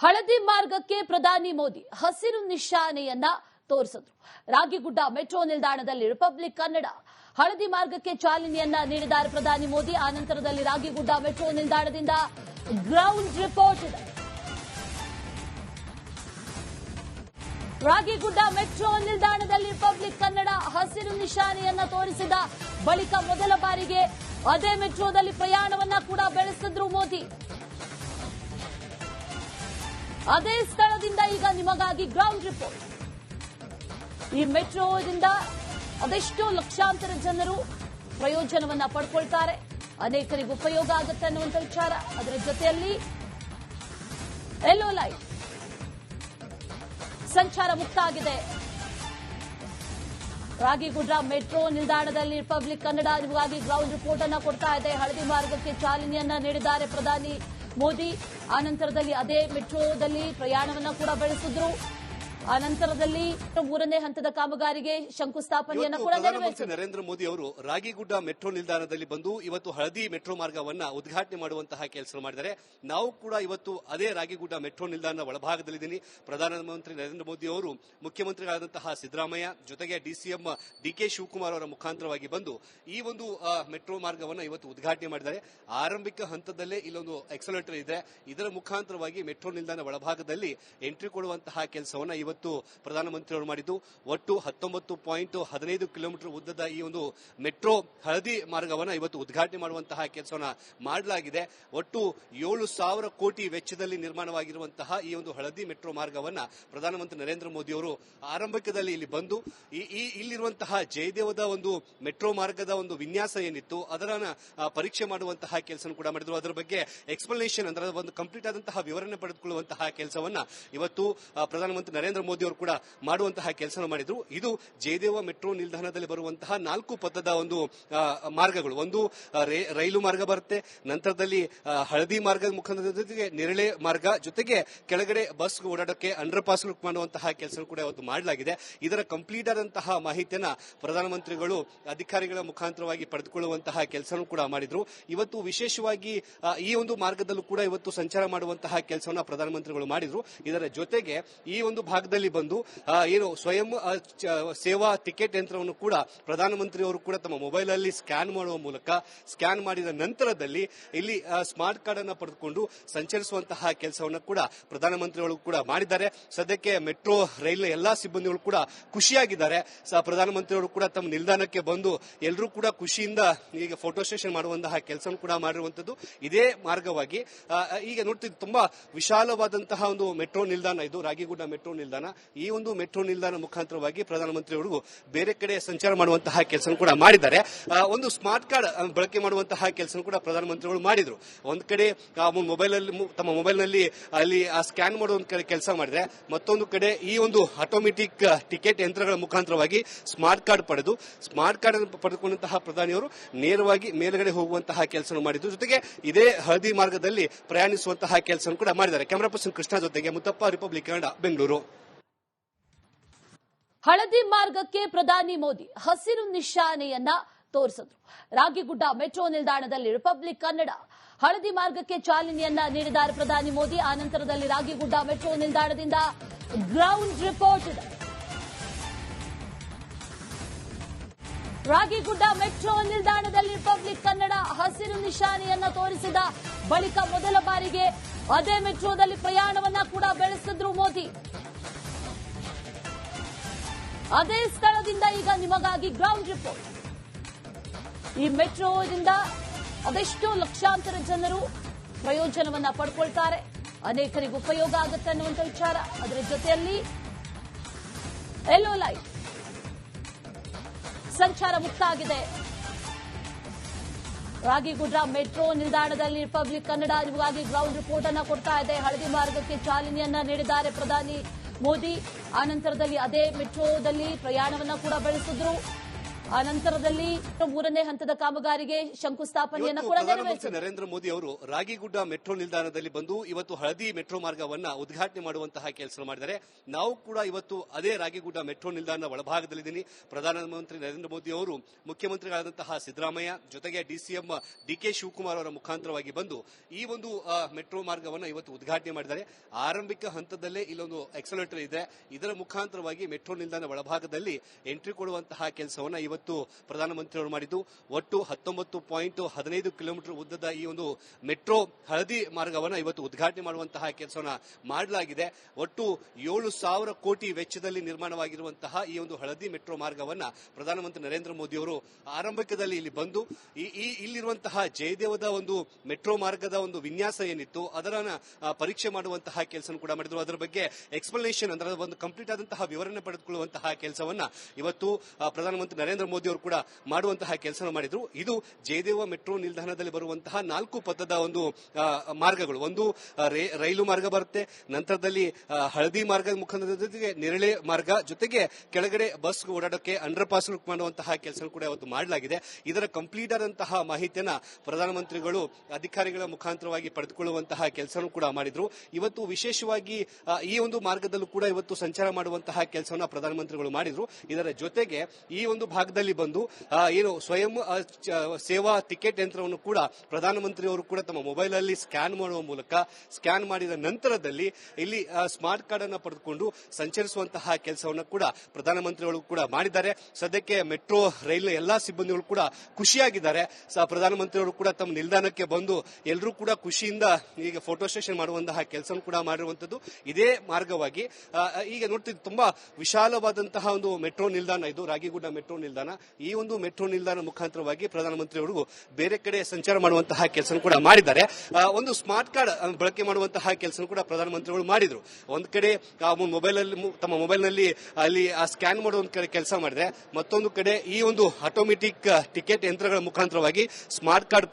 ಹಳದಿ ಮಾರ್ಗಕ್ಕೆ ಪ್ರಧಾನಿ ಮೋದಿ ಹಸಿರು ನಿಶಾನೆಯನ್ನ ತೋರಿಸಿದ್ರು. ರಾಗಿಗುಡ್ಡ ಮೆಟ್ರೋ ನಿಲ್ದಾಣದಲ್ಲಿ ರಿಪಬ್ಲಿಕ್ ಕನ್ನಡ ಹಳದಿ ಮಾರ್ಗಕ್ಕೆ ಚಾಲನೆಯನ್ನ ನೀಡಿದ್ದಾರೆ ಪ್ರಧಾನಿ ಮೋದಿ. ಆನಂತರದಲ್ಲಿ ರಾಗಿಗುಡ್ಡ ಮೆಟ್ರೋ ನಿಲ್ದಾಣದಿಂದ ಗ್ರೌಂಡ್ ರಿಪೋರ್ಟ್ ಇದೆ. ರಾಗಿಗುಡ್ಡ ಮೆಟ್ರೋ ನಿಲ್ದಾಣದಲ್ಲಿ ರಿಪಬ್ಲಿಕ್ ಕನ್ನಡ ಹಸಿರು ನಿಶಾನೆಯನ್ನ ತೋರಿಸಿದ ಬಳಿಕ ಮೊದಲ ಬಾರಿಗೆ ಅದೇ ಮೆಟ್ರೋದಲ್ಲಿ ಪ್ರಯಾಣವನ್ನ ಕೂಡ ಬೆಳೆಸಿದ್ರು ಮೋದಿ. ಅದೇ ಸ್ಥಳದಿಂದ ಈಗ ನಿಮಗಾಗಿ ಗ್ರೌಂಡ್ ರಿಪೋರ್ಟ್. ಈ ಮೆಟ್ರೋದಿಂದ ಅದೆಷ್ಟೋ ಲಕ್ಷಾಂತರ ಜನರು ಪ್ರಯೋಜನವನ್ನ ಪಡ್ಕೊಳ್ತಾರೆ, ಅನೇಕರಿಗೆ ಉಪಯೋಗ ಆಗುತ್ತೆ ಅನ್ನುವಂಥ ವಿಚಾರ. ಅದರ ಜೊತೆಯಲ್ಲಿ ಯೆಲ್ಲೋ ಲೈಟ್ ಸಂಚಾರ ಮುಕ್ತ ಆಗಿದೆ. ರಾಗಿಗುಡ್ಡ ಮೆಟ್ರೋ ನಿಲ್ದಾಣದಲ್ಲಿ ರಿಪಬ್ಲಿಕ್ ಕನ್ನಡ ನಿಮಗಾಗಿ ಗ್ರೌಂಡ್ ರಿಪೋರ್ಟ್ ಅನ್ನ ಕೊಡ್ತಾ ಇದೆ. ಹಳದಿ ಮಾರ್ಗಕ್ಕೆ ಚಾಲನೆಯನ್ನ ನೀಡಿದ್ದಾರೆ ಪ್ರಧಾನಿ ಮೋದಿ. ಆನಂತರದಲ್ಲಿ ಅದೇ ಮೆಟ್ರೋದಲ್ಲಿ ಪ್ರಯಾಣವನ್ನ ಕೂಡ ಬೆಳೆಸಿದ್ರು. ಆನಂತರದಲ್ಲಿ ಮೂರನೇ ಹಂತದ ಕಾಮಗಾರಿಗೆ ಶಂಕುಸ್ಥಾಪನೆಯನ್ನು ಕೂಡ ನೆರವೇರಿಸಿದರು. ನರೇಂದ್ರ ಮೋದಿ ಅವರು ರಾಗಿಗುಡ್ಡ ಮೆಟ್ರೋ ನಿಲ್ದಾಣದಲ್ಲಿ ಬಂದು ಇವತ್ತು ಹಳದಿ ಮೆಟ್ರೋ ಮಾರ್ಗವನ್ನ ಉದ್ಘಾಟನೆ ಮಾಡುವಂತಹ ಕೆಲಸ ಮಾಡಿದ್ದಾರೆ. ನಾವು ಕೂಡ ಇವತ್ತು ಅದೇ ರಾಗಿಗುಡ್ಡ ಮೆಟ್ರೋ ನಿಲ್ದಾಣದ ಒಳಭಾಗದಲ್ಲಿದ್ದೀನಿ. ಪ್ರಧಾನಮಂತ್ರಿ ನರೇಂದ್ರ ಮೋದಿ ಅವರು ಮುಖ್ಯಮಂತ್ರಿಗಳಾದಂತಹ ಸಿದ್ದರಾಮಯ್ಯ ಜೊತೆಗೆ ಡಿಸಿಎಂ ಡಿಕೆ ಶಿವಕುಮಾರ್ ಅವರ ಮುಖಾಂತರವಾಗಿ ಬಂದು ಈ ಒಂದು ಮೆಟ್ರೋ ಮಾರ್ಗವನ್ನು ಇವತ್ತು ಉದ್ಘಾಟನೆ ಮಾಡಿದ್ದಾರೆ. ಆರಂಭಿಕ ಹಂತದಲ್ಲೇ ಇಲ್ಲೊಂದು ಎಕ್ಸಲೇಟರ್ ಇದೆ. ಇದರ ಮುಖಾಂತರವಾಗಿ ಮೆಟ್ರೋ ನಿಲ್ದಾಣ ಒಳಭಾಗದಲ್ಲಿ ಎಂಟ್ರಿ ಕೊಡುವಂತಹ ಕೆಲಸವನ್ನ ಇವತ್ತು ಪ್ರಧಾನಮಂತ್ರಿಯವರು ಮಾಡಿದ್ದು. ಒಟ್ಟು 19.15 ಕಿಲೋಮೀಟರ್ ಉದ್ದದ ಈ ಒಂದು ಮೆಟ್ರೋ ಹಳದಿ ಮಾರ್ಗವನ್ನು ಇವತ್ತು ಉದ್ಘಾಟನೆ ಮಾಡುವಂತಹ ಕೆಲಸವನ್ನ ಮಾಡಲಾಗಿದೆ. ಒಟ್ಟು 7,000 ಕೋಟಿ ವೆಚ್ಚದಲ್ಲಿ ನಿರ್ಮಾಣವಾಗಿರುವಂತಹ ಈ ಒಂದು ಹಳದಿ ಮೆಟ್ರೋ ಮಾರ್ಗವನ್ನ ಪ್ರಧಾನಮಂತ್ರಿ ನರೇಂದ್ರ ಮೋದಿ ಅವರು ಆರಂಭಿಕದಲ್ಲಿ ಇಲ್ಲಿ ಬಂದು ಇಲ್ಲಿರುವಂತಹ ಜಯದೇವದ ಒಂದು ಮೆಟ್ರೋ ಮಾರ್ಗದ ಒಂದು ವಿನ್ಯಾಸ ಏನಿತ್ತು ಅದರ ಪರೀಕ್ಷೆ ಮಾಡುವಂತಹ ಕೆಲಸ ಕೂಡ ಮಾಡಿದ್ರು. ಅದರ ಬಗ್ಗೆ ಎಕ್ಸ್ಪ್ಲನೇಷನ್ ಅಂದ್ರೆ ಒಂದು ಕಂಪ್ಲೀಟ್ ಆದಂತಹ ವಿವರಣೆ ಪಡೆದುಕೊಳ್ಳುವಂತಹ ಕೆಲಸವನ್ನ ಇವತ್ತು ಪ್ರಧಾನಮಂತ್ರಿ ನರೇಂದ್ರ ಮೋದಿ ಅವರು ಕೂಡ ಮಾಡುವಂತಹ ಕೆಲಸ ಮಾಡಿದ್ರು. ಇದು ಜಯದೇವ ಮೆಟ್ರೋ ನಿಲ್ದಾಣದಲ್ಲಿ ಬರುವಂತಹ 4 ಪಥದ ಒಂದು ಮಾರ್ಗಗಳು. ಒಂದು ರೈಲು ಮಾರ್ಗ ಬರುತ್ತೆ, ನಂತರದಲ್ಲಿ ಹಳದಿ ಮಾರ್ಗದ ಮುಖಾಂತರ ಜೊತೆಗೆ ನೇರಳೆ ಮಾರ್ಗ, ಜೊತೆಗೆ ಕೆಳಗಡೆ ಬಸ್ ಓಡಾಡಕ್ಕೆ ಅಂಡರ್ ಪಾಸ್ ಮಾಡುವಂತಹ ಕೆಲಸ ಕೂಡ ಇವತ್ತು ಮಾಡಲಾಗಿದೆ. ಇದರ ಕಂಪ್ಲೀಟ್ ಆದಂತಹ ಮಾಹಿತಿಯನ್ನ ಪ್ರಧಾನಮಂತ್ರಿಗಳು ಅಧಿಕಾರಿಗಳ ಮುಖಾಂತರವಾಗಿ ಪಡೆದುಕೊಳ್ಳುವಂತಹ ಕೆಲಸ ಕೂಡ ಮಾಡಿದ್ರು. ಇವತ್ತು ವಿಶೇಷವಾಗಿ ಈ ಒಂದು ಮಾರ್ಗದಲ್ಲೂ ಕೂಡ ಇವತ್ತು ಸಂಚಾರ ಮಾಡುವಂತಹ ಕೆಲಸವನ್ನ ಪ್ರಧಾನಮಂತ್ರಿಗಳು ಮಾಡಿದ್ರು. ಇದರ ಜೊತೆಗೆ ಈ ಒಂದು ಭಾಗದಲ್ಲಿ ಬಂದು ಏನು ಸ್ವಯಂ ಸೇವಾ ಟಿಕೆಟ್ ಯಂತ್ರವನ್ನು ಕೂಡ ಪ್ರಧಾನಮಂತ್ರಿಯವರು ಕೂಡ ತಮ್ಮ ಮೊಬೈಲ್ ಅಲ್ಲಿ ಸ್ಕ್ಯಾನ್ ಮಾಡುವ ಮೂಲಕ ಸ್ಕ್ಯಾನ್ ಮಾಡಿದ ನಂತರದಲ್ಲಿ ಇಲ್ಲಿ ಸ್ಮಾರ್ಟ್ ಕಾರ್ಡ್ ಅನ್ನು ಪಡೆದುಕೊಂಡು ಸಂಚರಿಸುವಂತಹ ಕೆಲಸವನ್ನು ಕೂಡ ಪ್ರಧಾನಮಂತ್ರಿಗಳು ಕೂಡ ಮಾಡಿದ್ದಾರೆ. ಸದ್ಯಕ್ಕೆ ಮೆಟ್ರೋ ರೈಲ್ನ ಎಲ್ಲಾ ಸಿಬ್ಬಂದಿಗಳು ಕೂಡ ಖುಷಿಯಾಗಿದ್ದಾರೆ. ಪ್ರಧಾನಮಂತ್ರಿಯವರು ಕೂಡ ತಮ್ಮ ನಿಲ್ದಾಣಕ್ಕೆ ಬಂದು ಎಲ್ಲರೂ ಕೂಡ ಖುಷಿಯಿಂದ ಈಗ ಫೋಟೋ ಸೆಷನ್ ಮಾಡುವಂತಹ ಕೆಲಸ ಕೂಡ ಮಾಡಿರುವಂತದ್ದು. ಇದೇ ಮಾರ್ಗವಾಗಿ ಈಗ ನೋಡ್ತಿದ್ದು ತುಂಬಾ ವಿಶಾಲವಾದಂತಹ ಒಂದು ಮೆಟ್ರೋ ನಿಲ್ದಾಣ ಇದು ರಾಗಿಗುಡ್ಡ ಮೆಟ್ರೋ ನಿಲ್ದಾಣ. ಈ ಒಂದು ಮೆಟ್ರೋ ನಿಲ್ದಾಣ ಮುಖಾಂತರವಾಗಿ ಪ್ರಧಾನಮಂತ್ರಿಯವರು ಬೇರೆ ಕಡೆ ಸಂಚಾರ ಮಾಡುವಂತಹ ಕೆಲಸ ಕೂಡ ಮಾಡಿದ್ದಾರೆ. ಒಂದು ಸ್ಮಾರ್ಟ್ ಕಾರ್ಡ್ ಬಳಕೆ ಮಾಡುವಂತಹ ಕೆಲಸ ಕೂಡ ಪ್ರಧಾನಮಂತ್ರಿಗಳು ಮಾಡಿದ್ರು. ಒಂದ್ ಕಡೆ ಮೊಬೈಲ್ ಅಲ್ಲಿ ತಮ್ಮ ಮೊಬೈಲ್ ನಲ್ಲಿ ಅಲ್ಲಿ ಸ್ಕ್ಯಾನ್ ಮಾಡುವ ಕೆಲಸ ಮಾಡಿದ್ರೆ, ಮತ್ತೊಂದು ಕಡೆ ಈ ಒಂದು ಆಟೋಮೆಟಿಕ್ ಟಿಕೆಟ್ ಯಂತ್ರಗಳ ಮುಖಾಂತರವಾಗಿ ಸ್ಮಾರ್ಟ್ ಕಾರ್ಡ್ ಪಡೆದುಕೊಂಡಂತಹ ಪ್ರಧಾನಿಯವರು ನೇರವಾಗಿ ಮೇಲ್ಗಡೆ ಹೋಗುವಂತಹ ಕೆಲಸ ಮಾಡಿದ್ರು. ಜೊತೆಗೆ ಇದೇ ಹಳದಿ ಮಾರ್ಗದಲ್ಲಿ ಪ್ರಯಾಣಿಸುವಂತಹ ಕೆಲಸ ಕೂಡ ಮಾಡಿದ್ದಾರೆ. ಕ್ಯಾಮರಾ ಪರ್ಸನ್ ಕೃಷ್ಣ ಜೊತೆಗೆ ಮುತ್ತಪ್ಪ, ರಿಪಬ್ಲಿಕ್ ಕನ್ನಡ, ಬೆಂಗಳೂರು. ಹಳದಿ ಮಾರ್ಗಕ್ಕೆ ಪ್ರಧಾನಿ ಮೋದಿ ಹಸಿರು ನಿಶಾನೆಯನ್ನ ತೋರಿಸಿದ್ರು. ರಾಗಿಗುಡ್ಡ ಮೆಟ್ರೋ ನಿಲ್ದಾಣದಲ್ಲಿ ರಿಪಬ್ಲಿಕ್ ಕನ್ನಡ ಹಳದಿ ಮಾರ್ಗಕ್ಕೆ ಚಾಲನೆಯನ್ನ ನೀಡಿದ್ದಾರೆ ಪ್ರಧಾನಿ ಮೋದಿ. ಆನಂತರದಲ್ಲಿ ರಾಗಿಗುಡ್ಡ ಮೆಟ್ರೋ ನಿಲ್ದಾಣದಿಂದ ಗ್ರೌಂಡ್ ರಿಪೋರ್ಟ್ ಇದೆ. ರಾಗಿಗುಡ್ಡ ಮೆಟ್ರೋ ನಿಲ್ದಾಣದಲ್ಲಿ ರಿಪಬ್ಲಿಕ್ ಕನ್ನಡ ಹಸಿರು ನಿಶಾನೆಯನ್ನ ತೋರಿಸಿದ ಬಳಿಕ ಮೊದಲ ಬಾರಿಗೆ ಅದೇ ಮೆಟ್ರೋದಲ್ಲಿ ಪ್ರಯಾಣವನ್ನ ಕೂಡ ಬೆಳೆಸಿದ್ರು ಮೋದಿ. ಅದೇ ಸ್ಥಳದಿಂದ ಈಗ ನಿಮಗಾಗಿ ಗ್ರೌಂಡ್ ರಿಪೋರ್ಟ್. ಈ ಮೆಟ್ರೋದಿಂದ ಅದೆಷ್ಟೋ ಲಕ್ಷಾಂತರ ಜನರು ಪ್ರಯೋಜನವನ್ನ ಪಡ್ಕೊಳ್ತಾರೆ, ಅನೇಕರಿಗೆ ಉಪಯೋಗ ಆಗುತ್ತೆ ಅನ್ನುವಂಥ ವಿಚಾರ. ಅದರ ಜೊತೆಯಲ್ಲಿ ಯೆಲ್ಲೋ ಲೈಟ್ ಸಂಚಾರ ಮುಕ್ತ ಆಗಿದೆ. ರಾಗಿಗುಡ್ಡ ಮೆಟ್ರೋ ನಿಲ್ದಾಣದಲ್ಲಿ ರಿಪಬ್ಲಿಕ್ ಕನ್ನಡ ನಿಮಗಾಗಿ ಗ್ರೌಂಡ್ ರಿಪೋರ್ಟ್ ಅನ್ನ ಕೊಡ್ತಾ ಇದೆ. ಹಳದಿ ಮಾರ್ಗಕ್ಕೆ ಚಾಲನೆಯನ್ನ ನೀಡಿದ್ದಾರೆ ಪ್ರಧಾನಿ ಮೋದಿ. ಆನಂತರದಲ್ಲಿ ಅದೇ ಮೆಟ್ರೋದಲ್ಲಿ ಪ್ರಯಾಣವನ್ನ ಕೂಡ ಬೆಳೆಸಿದ್ರು. ಅನಂತರದಲ್ಲಿ ಮೂರನೇ ಹಂತದ ಕಾಮಗಾರಿಗೆ ಶಂಕುಸ್ಥಾಪನೆಯನ್ನು ಕೂಡ ಪ್ರಧಾನಮಂತ್ರಿ ನರೇಂದ್ರ ಮೋದಿ ಅವರು ರಾಗಿಗುಡ್ಡ ಮೆಟ್ರೋ ನಿಲ್ದಾಣದಲ್ಲಿ ಬಂದು ಇವತ್ತು ಹಳದಿ ಮೆಟ್ರೋ ಮಾರ್ಗವನ್ನ ಉದ್ಘಾಟನೆ ಮಾಡುವಂತಹ ಕೆಲಸ ಮಾಡಿದ್ದಾರೆ. ನಾವು ಕೂಡ ಇವತ್ತು ಅದೇ ರಾಗಿಗುಡ್ಡ ಮೆಟ್ರೋ ನಿಲ್ದಾಣದ ಒಳಭಾಗದಲ್ಲಿದ್ದೀನಿ. ಪ್ರಧಾನಮಂತ್ರಿ ನರೇಂದ್ರ ಮೋದಿ ಅವರು ಮುಖ್ಯಮಂತ್ರಿಗಳಾದಂತಹ ಸಿದ್ದರಾಮಯ್ಯ ಜೊತೆಗೆ ಡಿಸಿಎಂ ಡಿಕೆ ಶಿವಕುಮಾರ್ ಅವರ ಮುಖಾಂತರವಾಗಿ ಬಂದು ಈ ಒಂದು ಮೆಟ್ರೋ ಮಾರ್ಗವನ್ನು ಇವತ್ತು ಉದ್ಘಾಟನೆ ಮಾಡಿದ್ದಾರೆ. ಆರಂಭಿಕ ಹಂತದಲ್ಲೇ ಇಲ್ಲೊಂದು ಎಕ್ಸಲೇಟರ್ ಇದೆ. ಇದರ ಮುಖಾಂತರವಾಗಿ ಮೆಟ್ರೋ ನಿಲ್ದಾಣ ಒಳಭಾಗದಲ್ಲಿ ಎಂಟ್ರಿ ಕೊಡುವಂತಹ ಕೆಲಸವನ್ನ ಇವತ್ತು ಪ್ರಧಾನಮಂತ್ರಿಯವರು ಮಾಡಿದ್ದು. ಒಟ್ಟು 19.15 ಕಿಲೋಮೀಟರ್ ಉದ್ದದ ಈ ಒಂದು ಮೆಟ್ರೋ ಹಳದಿ ಮಾರ್ಗವನ್ನು ಇವತ್ತು ಉದ್ಘಾಟನೆ ಮಾಡುವಂತಹ ಕೆಲಸವನ್ನ ಮಾಡಲಾಗಿದೆ. ಒಟ್ಟು 7,000 ಕೋಟಿ ವೆಚ್ಚದಲ್ಲಿ ನಿರ್ಮಾಣವಾಗಿರುವಂತಹ ಈ ಒಂದು ಹಳದಿ ಮೆಟ್ರೋ ಮಾರ್ಗವನ್ನ ಪ್ರಧಾನಮಂತ್ರಿ ನರೇಂದ್ರ ಮೋದಿ ಅವರು ಆರಂಭಿಕದಲ್ಲಿ ಇಲ್ಲಿ ಬಂದು ಇಲ್ಲಿರುವಂತಹ ಜಯದೇವದ ಒಂದು ಮೆಟ್ರೋ ಮಾರ್ಗದ ಒಂದು ವಿನ್ಯಾಸ ಏನಿತ್ತು ಅದರ ಪರೀಕ್ಷೆ ಮಾಡುವಂತಹ ಕೆಲಸ ಕೂಡ ಮಾಡಿದ್ರು. ಅದರ ಬಗ್ಗೆ ಎಕ್ಸ್ಪ್ಲನೇಷನ್ ಅಂದ್ರೆ ಒಂದು ಕಂಪ್ಲೀಟ್ ಆದಂತಹ ವಿವರಣೆ ಪಡೆದುಕೊಳ್ಳುವಂತಹ ಕೆಲಸವನ್ನ ಇವತ್ತು ಪ್ರಧಾನಮಂತ್ರಿ ನರೇಂದ್ರ ಮೋದಿ ಅವರು ಕೂಡ ಮಾಡುವಂತಹ ಕೆಲಸ ಮಾಡಿದ್ರು. ಇದು ಜಯದೇವ ಮೆಟ್ರೋ ನಿಲ್ದಾಣದಲ್ಲಿ ಬರುವಂತಹ 4 ಪಥದ ಒಂದು ಮಾರ್ಗಗಳು. ಒಂದು ರೈಲು ಮಾರ್ಗ ಬರುತ್ತೆ, ನಂತರದಲ್ಲಿ ಹಳದಿ ಮಾರ್ಗದ ಮುಖಾಂತರ ಜೊತೆಗೆ ನೇರಳೆ ಮಾರ್ಗ, ಜೊತೆಗೆ ಕೆಳಗಡೆ ಬಸ್ ಓಡಾಡೋಕೆ ಅಂಡರ್ ಪಾಸ್ ಮಾಡುವಂತಹ ಕೆಲಸ ಕೂಡ ಇವತ್ತು ಮಾಡಲಾಗಿದೆ. ಇದರ ಕಂಪ್ಲೀಟ್ ಆದಂತಹ ಮಾಹಿತಿಯನ್ನ ಪ್ರಧಾನಮಂತ್ರಿಗಳು ಅಧಿಕಾರಿಗಳ ಮುಖಾಂತರವಾಗಿ ಪಡೆದುಕೊಳ್ಳುವಂತಹ ಕೆಲಸನೂ ಕೂಡ ಮಾಡಿದ್ರು. ಇವತ್ತು ವಿಶೇಷವಾಗಿ ಈ ಒಂದು ಮಾರ್ಗದಲ್ಲೂ ಕೂಡ ಇವತ್ತು ಸಂಚಾರ ಮಾಡುವಂತಹ ಕೆಲಸವನ್ನ ಪ್ರಧಾನಮಂತ್ರಿಗಳು ಮಾಡಿದ್ರು. ಇದರ ಜೊತೆಗೆ ಈ ಒಂದು ಭಾಗದಲ್ಲಿ ಬಂದು ಏನು ಸ್ವಯಂ ಸೇವಾ ಟಿಕೆಟ್ ಯಂತ್ರವನ್ನು ಕೂಡ ಪ್ರಧಾನಮಂತ್ರಿಯವರು ಕೂಡ ತಮ್ಮ ಮೊಬೈಲ್ ಅಲ್ಲಿ ಸ್ಕ್ಯಾನ್ ಮಾಡುವ ಮೂಲಕ ಸ್ಕ್ಯಾನ್ ಮಾಡಿದ ನಂತರದಲ್ಲಿ ಇಲ್ಲಿ ಸ್ಮಾರ್ಟ್ ಕಾರ್ಡ್ ಅನ್ನು ಪಡೆದುಕೊಂಡು ಸಂಚರಿಸುವಂತಹ ಕೆಲಸವನ್ನು ಕೂಡ ಪ್ರಧಾನಮಂತ್ರಿಗಳು ಕೂಡ ಮಾಡಿದ್ದಾರೆ. ಸದ್ಯಕ್ಕೆ ಮೆಟ್ರೋ ರೈಲು ಎಲ್ಲಾ ಸಿಬ್ಬಂದಿಗಳು ಕೂಡ ಖುಷಿಯಾಗಿದ್ದಾರೆ. ಪ್ರಧಾನಮಂತ್ರಿಯವರು ಕೂಡ ತಮ್ಮ ನಿಲ್ದಾಣಕ್ಕೆ ಬಂದು ಎಲ್ಲರೂ ಕೂಡ ಖುಷಿಯಿಂದ ಈಗ ಫೋಟೋ ಸೆಷನ್ ಮಾಡುವಂತಹ ಕೆಲಸ ಕೂಡ ಮಾಡಿರುವಂತದ್ದು. ಇದೇ ಮಾರ್ಗವಾಗಿ ಈಗ ನೋಡ್ತಿದ್ದು ತುಂಬಾ ವಿಶಾಲವಾದಂತಹ ಒಂದು ಮೆಟ್ರೋ ನಿಲ್ದಾಣ ಇದು ರಾಗಿಗುಡ್ಡ ಮೆಟ್ರೋ ನಿಲ್ದಾಣ. ಈ ಒಂದು ಮೆಟ್ರೋ ನಿಲ್ದಾಣ ಮುಖಾಂತರವಾಗಿ ಪ್ರಧಾನಮಂತ್ರಿಯವರು ಬೇರೆ ಕಡೆ ಸಂಚಾರ ಮಾಡುವಂತಹ ಕೆಲಸ ಕೂಡ ಮಾಡಿದ್ದಾರೆ. ಒಂದು ಸ್ಮಾರ್ಟ್ ಕಾರ್ಡ್ ಬಳಕೆ ಮಾಡುವಂತಹ ಕೆಲಸ ಕೂಡ ಪ್ರಧಾನಮಂತ್ರಿಗಳು ಮಾಡಿದ್ರು. ಒಂದ್ ಕಡೆ ತಮ್ಮ ಮೊಬೈಲ್ ನಲ್ಲಿ ಅಲ್ಲಿ ಸ್ಕ್ಯಾನ್ ಮಾಡುವ ಕೆಲಸ ಮಾಡಿದ್ರೆ, ಮತ್ತೊಂದು ಕಡೆ ಈ ಒಂದು ಆಟೋಮೆಟಿಕ್ ಟಿಕೆಟ್ ಯಂತ್ರಗಳ ಮುಖಾಂತರವಾಗಿ ಸ್ಮಾರ್ಟ್ ಕಾರ್ಡ್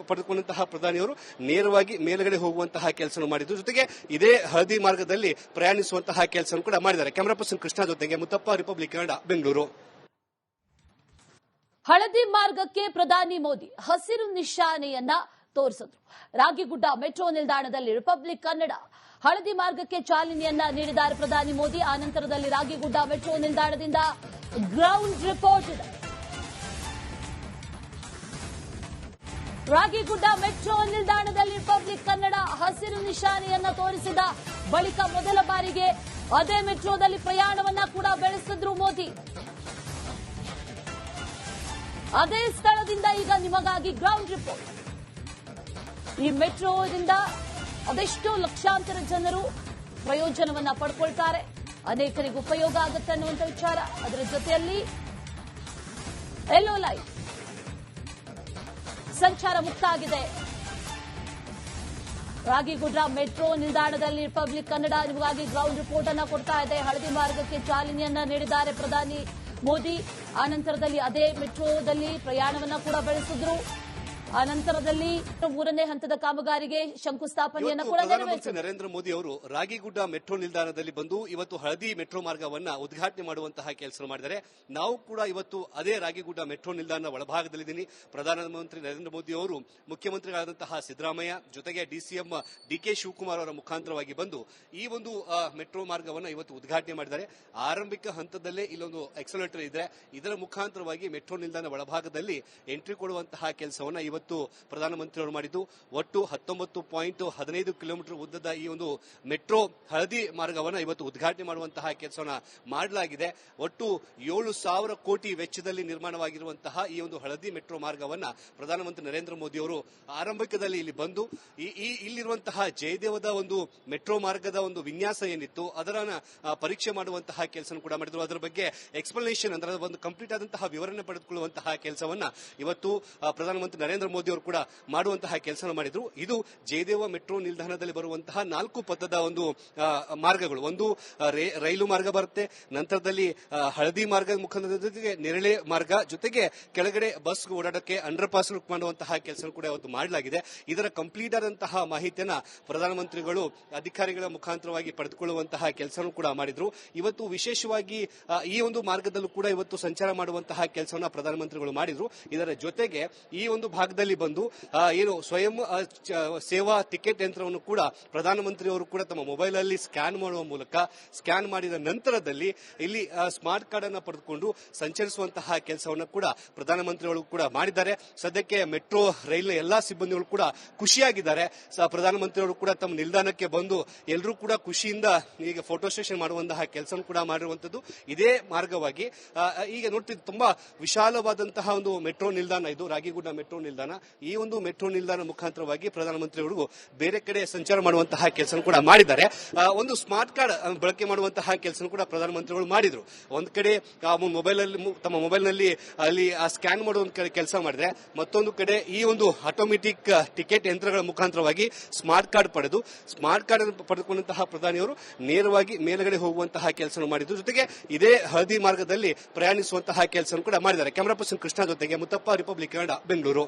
ಪಡೆದುಕೊಂಡಂತಹ ಪ್ರಧಾನಿಯವರು ನೇರವಾಗಿ ಮೇಲ್ಗಡೆ ಹೋಗುವಂತಹ ಕೆಲಸ ಮಾಡಿದ್ರು. ಜೊತೆಗೆ ಇದೇ ಹಳದಿ ಮಾರ್ಗದಲ್ಲಿ ಪ್ರಯಾಣಿಸುವಂತಹ ಕೆಲಸ ಕೂಡ ಮಾಡಿದ್ದಾರೆ. ಕ್ಯಾಮರಾ ಪರ್ಸನ್ ಕೃಷ್ಣ ಜೊತೆಗೆ ಮುತ್ತಪ್ಪ, ರಿಪಬ್ಲಿಕ್ ಕನ್ನಡ, ಬೆಂಗಳೂರು. ಹಳದಿ ಮಾರ್ಗಕ್ಕೆ ಪ್ರಧಾನಿ ಮೋದಿ ಹಸಿರು ನಿಶಾನೆಯನ್ನ ತೋರಿಸಿದ್ರು. ರಾಗಿಗುಡ್ಡ ಮೆಟ್ರೋ ನಿಲ್ದಾಣದಲ್ಲಿ ರಿಪಬ್ಲಿಕ್ ಕನ್ನಡ ಹಳದಿ ಮಾರ್ಗಕ್ಕೆ ಚಾಲನೆಯನ್ನ ನೀಡಿದ್ದಾರೆ ಪ್ರಧಾನಿ ಮೋದಿ. ಆನಂತರದಲ್ಲಿ ರಾಗಿಗುಡ್ಡ ಮೆಟ್ರೋ ನಿಲ್ದಾಣದಿಂದ ಗ್ರೌಂಡ್ ರಿಪೋರ್ಟ್ ಇದೆ. ರಾಗಿಗುಡ್ಡ ಮೆಟ್ರೋ ನಿಲ್ದಾಣದಲ್ಲಿ ರಿಪಬ್ಲಿಕ್ ಕನ್ನಡ ಹಸಿರು ನಿಶಾನೆಯನ್ನ ತೋರಿಸಿದ ಬಳಿಕ ಮೊದಲ ಬಾರಿಗೆ ಅದೇ ಮೆಟ್ರೋದಲ್ಲಿ ಪ್ರಯಾಣವನ್ನ ಕೂಡ ಬೆಳೆಸಿದ್ರು ಮೋದಿ. ಅದೇ ಸ್ಥಳದಿಂದ ಈಗ ನಿಮಗಾಗಿ ಗ್ರೌಂಡ್ ರಿಪೋರ್ಟ್. ಈ ಮೆಟ್ರೋದಿಂದ ಅದೆಷ್ಟೋ ಲಕ್ಷಾಂತರ ಜನರು ಪ್ರಯೋಜನವನ್ನ ಪಡ್ಕೊಳ್ತಾರೆ, ಅನೇಕರಿಗೆ ಉಪಯೋಗ ಆಗುತ್ತೆ ಅನ್ನುವಂಥ ವಿಚಾರ. ಅದರ ಜೊತೆಯಲ್ಲಿ ಯೆಲ್ಲೋ ಲೈಟ್ ಸಂಚಾರ ಮುಕ್ತ ಆಗಿದೆ. ರಾಗಿಗುಡ್ಡ ಮೆಟ್ರೋ ನಿಲ್ದಾಣದಲ್ಲಿ ರಿಪಬ್ಲಿಕ್ ಕನ್ನಡ ನಿಮಗಾಗಿ ಗ್ರೌಂಡ್ ರಿಪೋರ್ಟ್ ಅನ್ನ ಕೊಡ್ತಾ ಇದೆ. ಹಳದಿ ಮಾರ್ಗಕ್ಕೆ ಚಾಲನೆಯನ್ನ ನೀಡಿದ್ದಾರೆ ಪ್ರಧಾನಿ ಮೋದಿ. ಆನಂತರದಲ್ಲಿ ಅದೇ ಮೆಟ್ರೋದಲ್ಲಿ ಪ್ರಯಾಣವನ್ನ ಕೂಡ ಬೆಳೆಸಿದ್ರು. ಅನಂತರದಲ್ಲಿ ಮೂರನೇ ಹಂತದ ಕಾಮಗಾರಿಗೆ ಶಂಕುಸ್ಥಾಪನೆಯನ್ನು ಕೂಡ ಪ್ರಧಾನಮಂತ್ರಿ ನರೇಂದ್ರ ಮೋದಿ ಅವರು ರಾಗಿಗುಡ್ಡ ಮೆಟ್ರೋ ನಿಲ್ದಾಣದಲ್ಲಿ ಬಂದು ಇವತ್ತು ಹಳದಿ ಮೆಟ್ರೋ ಮಾರ್ಗವನ್ನ ಉದ್ಘಾಟನೆ ಮಾಡುವಂತಹ ಕೆಲಸ ಮಾಡಿದ್ದಾರೆ. ನಾವು ಕೂಡ ಇವತ್ತು ಅದೇ ರಾಗಿಗುಡ್ಡ ಮೆಟ್ರೋ ನಿಲ್ದಾಣದ ಒಳಭಾಗದಲ್ಲಿದ್ದೀನಿ. ಪ್ರಧಾನಮಂತ್ರಿ ನರೇಂದ್ರ ಮೋದಿ ಅವರು ಮುಖ್ಯಮಂತ್ರಿಗಳಾದಂತಹ ಸಿದ್ದರಾಮಯ್ಯ ಜೊತೆಗೆ ಡಿಸಿಎಂ ಡಿಕೆ ಶಿವಕುಮಾರ್ ಅವರ ಮುಖಾಂತರವಾಗಿ ಬಂದು ಈ ಒಂದು ಮೆಟ್ರೋ ಮಾರ್ಗವನ್ನ ಇವತ್ತು ಉದ್ಘಾಟನೆ ಮಾಡಿದ್ದಾರೆ. ಆರಂಭಿಕ ಹಂತದಲ್ಲೇ ಇಲ್ಲೊಂದು ಎಕ್ಸಲೇಟರ್ ಇದೆ. ಇದರ ಮುಖಾಂತರವಾಗಿ ಮೆಟ್ರೋ ನಿಲ್ದಾಣ ಒಳಭಾಗದಲ್ಲಿ ಎಂಟ್ರಿ ಕೊಡುವಂತಹ ಕೆಲಸವನ್ನ ಇವತ್ತು ಪ್ರಧಾನಮಂತ್ರಿಯವರು ಮಾಡಿದ್ದು. ಒಟ್ಟು 19.15 ಕಿಲೋಮೀಟರ್ ಉದ್ದದ ಈ ಒಂದು ಮೆಟ್ರೋ ಹಳದಿ ಮಾರ್ಗವನ್ನು ಇವತ್ತು ಉದ್ಘಾಟನೆ ಮಾಡುವಂತಹ ಕೆಲಸವನ್ನ ಮಾಡಲಾಗಿದೆ. ಒಟ್ಟು 7,000 ಕೋಟಿ ವೆಚ್ಚದಲ್ಲಿ ನಿರ್ಮಾಣವಾಗಿರುವಂತಹ ಈ ಒಂದು ಹಳದಿ ಮೆಟ್ರೋ ಮಾರ್ಗವನ್ನ ಪ್ರಧಾನಮಂತ್ರಿ ನರೇಂದ್ರ ಮೋದಿ ಅವರು ಆರಂಭಿಕದಲ್ಲಿ ಇಲ್ಲಿ ಬಂದು ಇಲ್ಲಿರುವಂತಹ ಜಯದೇವದ ಒಂದು ಮೆಟ್ರೋ ಮಾರ್ಗದ ಒಂದು ವಿನ್ಯಾಸ ಏನಿತ್ತು ಅದರ ಪರೀಕ್ಷೆ ಮಾಡುವಂತಹ ಕೆಲಸ ಕೂಡ ಮಾಡಿದ್ರು. ಅದರ ಬಗ್ಗೆ ಎಕ್ಸ್ಪ್ಲನೇಷನ್ ಅಂದ್ರೆ ಒಂದು ಕಂಪ್ಲೀಟ್ ಆದಂತಹ ವಿವರಣೆ ಪಡೆದುಕೊಳ್ಳುವಂತಹ ಕೆಲಸವನ್ನ ಇವತ್ತು ಪ್ರಧಾನಮಂತ್ರಿ ನರೇಂದ್ರ ಮೋದಿ ಅವರು ಕೂಡ ಮಾಡುವಂತಹ ಕೆಲಸ ಮಾಡಿದ್ರು. ಇದು ಜಯದೇವ ಮೆಟ್ರೋ ನಿಲ್ದಾಣದಲ್ಲಿ ಬರುವಂತಹ 4 ಪಥದ ಒಂದು ಮಾರ್ಗಗಳು. ಒಂದು ರೈಲು ಮಾರ್ಗ ಬರುತ್ತೆ, ನಂತರದಲ್ಲಿ ಹಳದಿ ಮಾರ್ಗದ ಮುಖಾಂತರ ಜೊತೆಗೆ ನೆರಳೆ ಮಾರ್ಗ, ಜೊತೆಗೆ ಕೆಳಗಡೆ ಬಸ್ ಓಡಾಡಕ್ಕೆ ಅಂಡರ್ ಪಾಸ್ ಮಾಡುವಂತಹ ಕೆಲಸ ಕೂಡ ಇವತ್ತು ಮಾಡಲಾಗಿದೆ. ಇದರ ಕಂಪ್ಲೀಟ್ ಆದಂತಹ ಮಾಹಿತಿಯನ್ನ ಪ್ರಧಾನಮಂತ್ರಿಗಳು ಅಧಿಕಾರಿಗಳ ಮುಖಾಂತರವಾಗಿ ಪಡೆದುಕೊಳ್ಳುವಂತಹ ಕೆಲಸನೂ ಕೂಡ ಮಾಡಿದ್ರು. ಇವತ್ತು ವಿಶೇಷವಾಗಿ ಈ ಒಂದು ಮಾರ್ಗದಲ್ಲೂ ಕೂಡ ಇವತ್ತು ಸಂಚಾರ ಮಾಡುವಂತಹ ಕೆಲಸವನ್ನ ಪ್ರಧಾನಮಂತ್ರಿಗಳು ಮಾಡಿದ್ರು. ಇದರ ಜೊತೆಗೆ ಈ ಒಂದು ಭಾಗದಲ್ಲಿ ಬಂದು ಏನು ಸ್ವಯಂ ಸೇವಾ ಟಿಕೆಟ್ ಯಂತ್ರವನ್ನು ಕೂಡ ಪ್ರಧಾನಮಂತ್ರಿಯವರು ಕೂಡ ತಮ್ಮ ಮೊಬೈಲ್ ಅಲ್ಲಿ ಸ್ಕ್ಯಾನ್ ಮಾಡುವ ಮೂಲಕ ಸ್ಕ್ಯಾನ್ ಮಾಡಿದ ನಂತರದಲ್ಲಿ ಇಲ್ಲಿ ಸ್ಮಾರ್ಟ್ ಕಾರ್ಡ್ ಅನ್ನು ಪಡೆದುಕೊಂಡು ಸಂಚರಿಸುವಂತಹ ಕೆಲಸವನ್ನು ಕೂಡ ಪ್ರಧಾನಮಂತ್ರಿಗಳು ಕೂಡ ಮಾಡಿದ್ದಾರೆ. ಸದ್ಯಕ್ಕೆ ಮೆಟ್ರೋ ರೈಲ್ನ ಎಲ್ಲಾ ಸಿಬ್ಬಂದಿಗಳು ಕೂಡ ಖುಷಿಯಾಗಿದ್ದಾರೆ. ಪ್ರಧಾನಮಂತ್ರಿಗಳು ಕೂಡ ತಮ್ಮ ನಿಲ್ದಾಣಕ್ಕೆ ಬಂದು ಎಲ್ಲರೂ ಕೂಡ ಖುಷಿಯಿಂದ ಈಗ ಫೋಟೋ ಸೆಷನ್ ಮಾಡುವಂತಹ ಕೆಲಸ ಕೂಡ ಮಾಡಿರುವಂತದ್ದು. ಇದೇ ಮಾರ್ಗವಾಗಿ ಈಗ ನೋಡ್ತಿದ್ದು ತುಂಬಾ ವಿಶಾಲವಾದಂತಹ ಒಂದು ಮೆಟ್ರೋ ನಿಲ್ದಾಣ ಇದು, ರಾಗಿಗುಡ್ಡ ಮೆಟ್ರೋ ನಿಲ್ದಾಣ. ಈ ಒಂದು ಮೆಟ್ರೋ ನಿಲ್ದಾಣ ಮುಖಾಂತರವಾಗಿ ಪ್ರಧಾನಮಂತ್ರಿಗಳು ಬೇರೆ ಕಡೆ ಸಂಚಾರ ಮಾಡುವಂತಹ ಕೆಲಸ ಕೂಡ ಮಾಡಿದ್ದಾರೆ. ಒಂದು ಸ್ಮಾರ್ಟ್ ಕಾರ್ಡ್ ಬಳಕೆ ಮಾಡುವಂತಹ ಕೆಲಸ ಕೂಡ ಪ್ರಧಾನಮಂತ್ರಿಗಳು ಮಾಡಿದ್ರು. ಒಂದ್ ಕಡೆ ತಮ್ಮ ಮೊಬೈಲ್ ನಲ್ಲಿ ಅಲ್ಲಿ ಸ್ಕ್ಯಾನ್ ಮಾಡುವ ಕೆಲಸ ಮಾಡಿದ್ರೆ, ಮತ್ತೊಂದು ಕಡೆ ಈ ಒಂದು ಆಟೋಮೆಟಿಕ್ ಟಿಕೆಟ್ ಯಂತ್ರಗಳ ಮುಖಾಂತರವಾಗಿ ಸ್ಮಾರ್ಟ್ ಕಾರ್ಡ್ ಪಡೆದುಕೊಂಡಂತಹ ಪ್ರಧಾನಿಯವರು ನೇರವಾಗಿ ಮೇಲ್ಗಡೆ ಹೋಗುವಂತಹ ಕೆಲಸ ಮಾಡಿದ್ರು. ಜೊತೆಗೆ ಇದೇ ಹಳದಿ ಮಾರ್ಗದಲ್ಲಿ ಪ್ರಯಾಣಿಸುವಂತಹ ಕೆಲಸ ಕೂಡ ಮಾಡಿದ್ದಾರೆ. ಕ್ಯಾಮರಾ ಪರ್ಸನ್ ಕೃಷ್ಣ ಜೊತೆಗೆ ಮುತ್ತಪ್ಪ, ರಿಪಬ್ಲಿಕ್ ಕನ್ನಡ, ಬೆಂಗಳೂರು.